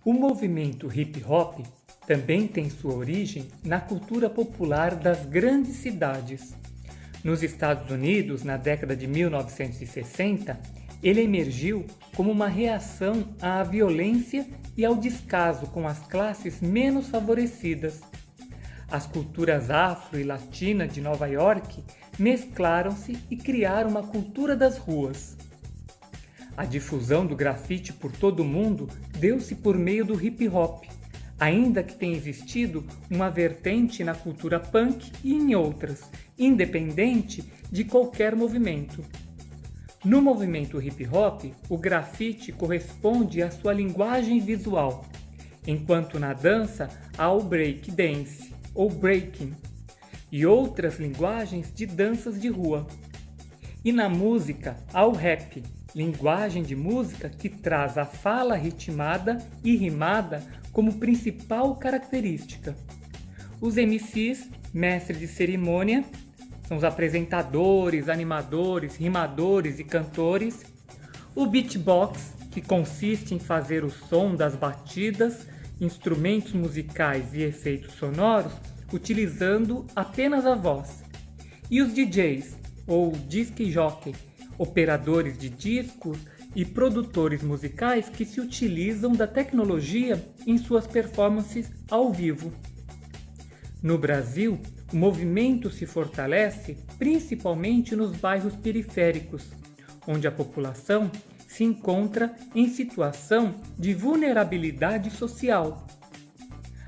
O movimento hip hop também tem sua origem na cultura popular das grandes cidades. Nos Estados Unidos, na década de 1960, ele emergiu como uma reação à violência e ao descaso com as classes menos favorecidas. As culturas afro e latina de Nova York mesclaram-se e criaram uma cultura das ruas. A difusão do grafite por todo o mundo deu-se por meio do hip hop, ainda que tenha existido uma vertente na cultura punk e em outras, independente de qualquer movimento. No movimento hip hop, o grafite corresponde à sua linguagem visual, enquanto na dança há o break dance, ou breaking, e outras linguagens de danças de rua. E na música há o rap, linguagem de música que traz a fala ritmada e rimada como principal característica. Os MCs, mestres de cerimônia, são os apresentadores, animadores, rimadores e cantores. O beatbox, que consiste em fazer o som das batidas, instrumentos musicais e efeitos sonoros, utilizando apenas a voz. E os DJs, ou disc jockey, operadores de discos e produtores musicais que se utilizam da tecnologia em suas performances ao vivo. No Brasil, o movimento se fortalece principalmente nos bairros periféricos, onde a população se encontra em situação de vulnerabilidade social.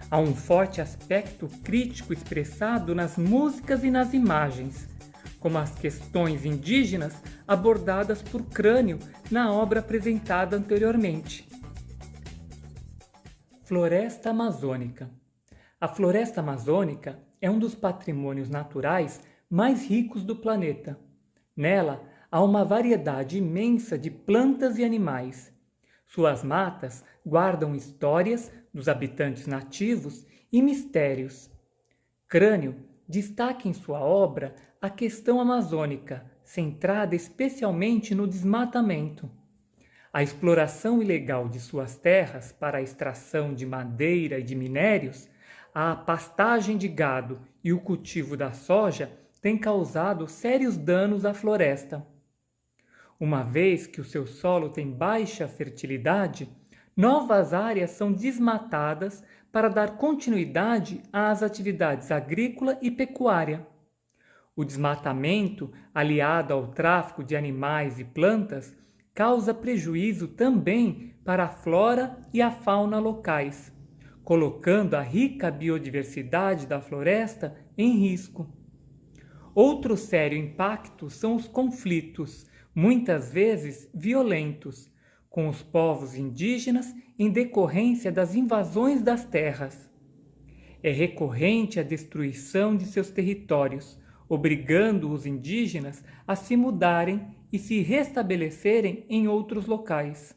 Há um forte aspecto crítico expressado nas músicas e nas imagens, como as questões indígenas abordadas por Crânio na obra apresentada anteriormente. Floresta Amazônica. A floresta amazônica é um dos patrimônios naturais mais ricos do planeta. Nela há uma variedade imensa de plantas e animais. Suas matas guardam histórias dos habitantes nativos e mistérios. Crânio destaca em sua obra a questão amazônica, centrada especialmente no desmatamento. A exploração ilegal de suas terras para a extração de madeira e de minérios, a pastagem de gado e o cultivo da soja têm causado sérios danos à floresta. Uma vez que o seu solo tem baixa fertilidade, novas áreas são desmatadas para dar continuidade às atividades agrícola e pecuária. O desmatamento, aliado ao tráfico de animais e plantas, causa prejuízo também para a flora e a fauna locais, colocando a rica biodiversidade da floresta em risco. Outro sério impacto são os conflitos, muitas vezes violentos, com os povos indígenas em decorrência das invasões das terras. É recorrente a destruição de seus territórios, obrigando os indígenas a se mudarem e se restabelecerem em outros locais.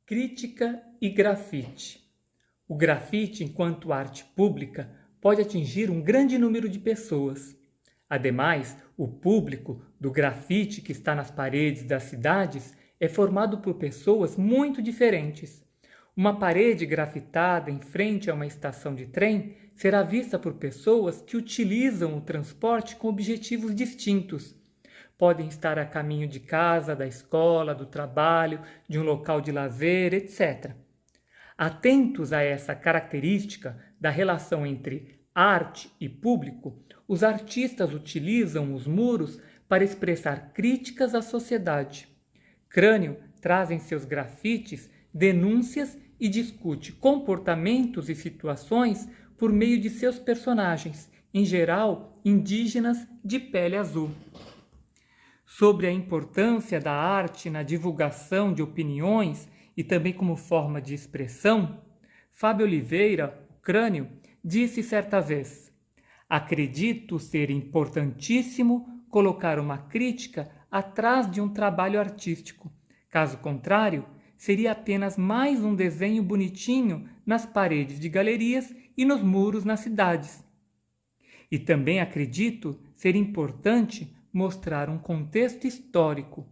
Crítica e grafite. O grafite, enquanto arte pública, pode atingir um grande número de pessoas. Ademais, o público do grafite que está nas paredes das cidades é formado por pessoas muito diferentes. Uma parede grafitada em frente a uma estação de trem será vista por pessoas que utilizam o transporte com objetivos distintos. Podem estar a caminho de casa, da escola, do trabalho, de um local de lazer, etc. Atentos a essa característica da relação entre arte e público, os artistas utilizam os muros para expressar críticas à sociedade. Crânio traz em seus grafites denúncias e discute comportamentos e situações por meio de seus personagens, em geral indígenas de pele azul. Sobre a importância da arte na divulgação de opiniões e também como forma de expressão, Fábio Oliveira, o Crânio, disse certa vez: acredito ser importantíssimo colocar uma crítica atrás de um trabalho artístico. Caso contrário, seria apenas mais um desenho bonitinho nas paredes de galerias e nos muros nas cidades. E também acredito ser importante mostrar um contexto histórico,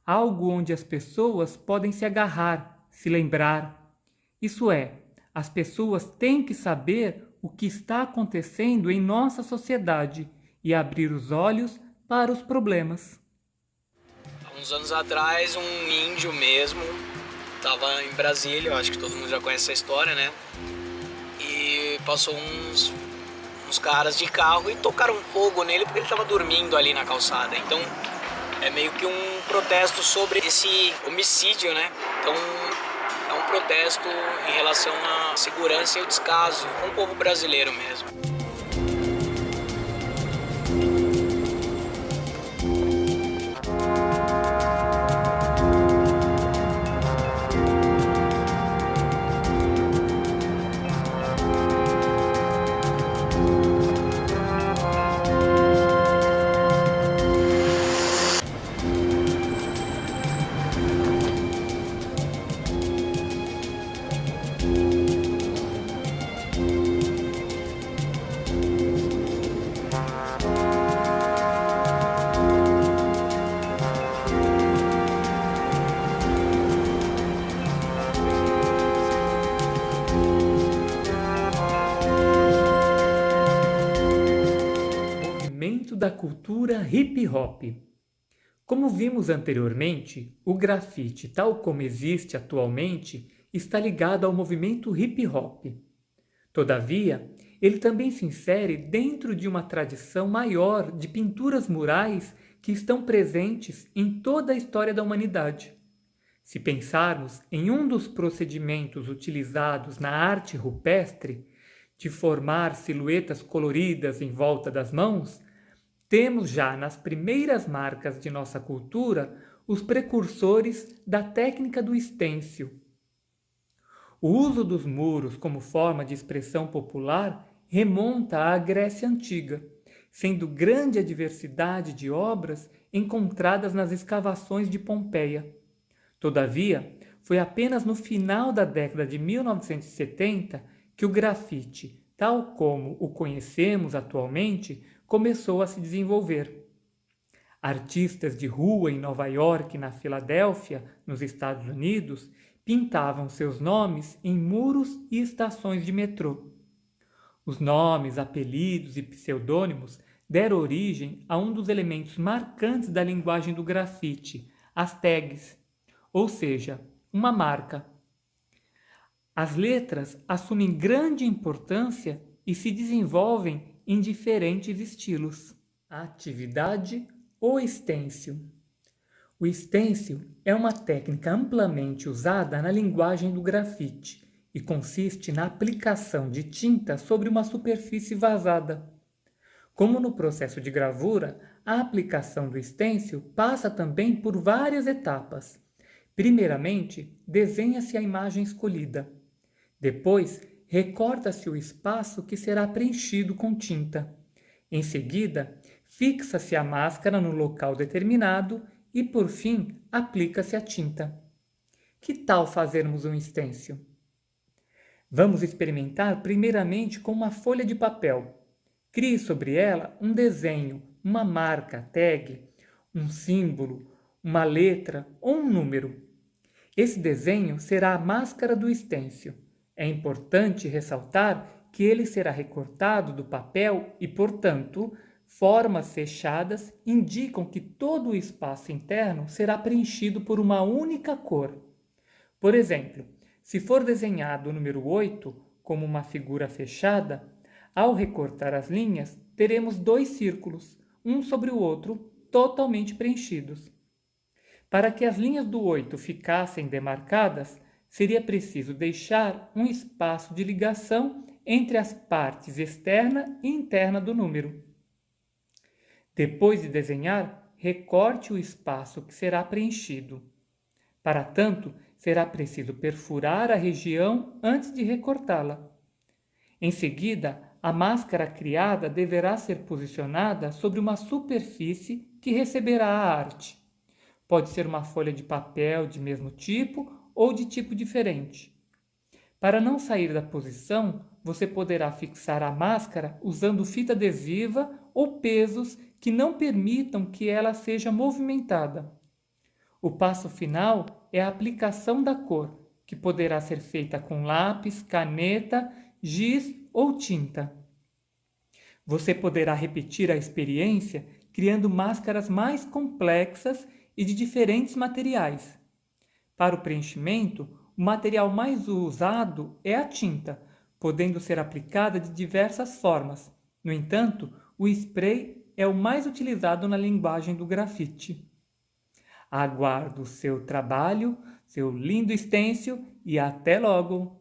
algo onde as pessoas podem se agarrar, se lembrar. Isso é, as pessoas têm que saber o que está acontecendo em nossa sociedade e abrir os olhos para os problemas. Há uns anos atrás, um índio mesmo estava em Brasília, eu acho que todo mundo já conhece essa história, né? E passou uns caras de carro e tocaram fogo nele porque ele estava dormindo ali na calçada. Então é meio que um protesto sobre esse homicídio, né? Então é um protesto em relação à segurança e ao descaso com o povo brasileiro mesmo. Movimento da cultura hip hop. Como vimos anteriormente, o grafite, tal como existe atualmente, está ligado ao movimento hip hop. Todavia, ele também se insere dentro de uma tradição maior de pinturas murais que estão presentes em toda a história da humanidade. Se pensarmos em um dos procedimentos utilizados na arte rupestre, de formar silhuetas coloridas em volta das mãos, temos já nas primeiras marcas de nossa cultura os precursores da técnica do estêncil. O uso dos muros como forma de expressão popular remonta à Grécia Antiga, sendo grande a diversidade de obras encontradas nas escavações de Pompeia. Todavia, foi apenas no final da década de 1970 que o grafite, tal como o conhecemos atualmente, começou a se desenvolver. Artistas de rua em Nova York e na Filadélfia, nos Estados Unidos, pintavam seus nomes em muros e estações de metrô. Os nomes, apelidos e pseudônimos deram origem a um dos elementos marcantes da linguagem do grafite, as tags, ou seja, uma marca. As letras assumem grande importância e se desenvolvem em diferentes estilos. A atividade ou estêncil. O estêncil é uma técnica amplamente usada na linguagem do grafite e consiste na aplicação de tinta sobre uma superfície vazada. Como no processo de gravura, a aplicação do estêncil passa também por várias etapas. Primeiramente, desenha-se a imagem escolhida. Depois, recorta-se o espaço que será preenchido com tinta. Em seguida, fixa-se a máscara no local determinado e, por fim, aplica-se a tinta. Que tal fazermos um estêncil? Vamos experimentar primeiramente com uma folha de papel. Crie sobre ela um desenho, uma marca, tag, um símbolo, uma letra ou um número. Esse desenho será a máscara do estêncil. É importante ressaltar que ele será recortado do papel e, portanto, formas fechadas indicam que todo o espaço interno será preenchido por uma única cor. Por exemplo, se for desenhado o número 8 como uma figura fechada, ao recortar as linhas, teremos dois círculos, um sobre o outro, totalmente preenchidos. Para que as linhas do 8 ficassem demarcadas, seria preciso deixar um espaço de ligação entre as partes externa e interna do número. Depois de desenhar, recorte o espaço que será preenchido. Para tanto, será preciso perfurar a região antes de recortá-la. Em seguida, a máscara criada deverá ser posicionada sobre uma superfície que receberá a arte. Pode ser uma folha de papel de mesmo tipo ou de tipo diferente. Para não sair da posição, você poderá fixar a máscara usando fita adesiva ou pesos que não permitam que ela seja movimentada. O passo final é a aplicação da cor, que poderá ser feita com lápis, caneta, giz ou tinta. Você poderá repetir a experiência criando máscaras mais complexas e de diferentes materiais. Para o preenchimento, o material mais usado é a tinta, podendo ser aplicada de diversas formas. No entanto, o spray é o mais utilizado na linguagem do grafite. Aguardo o seu trabalho, seu lindo stencil e até logo!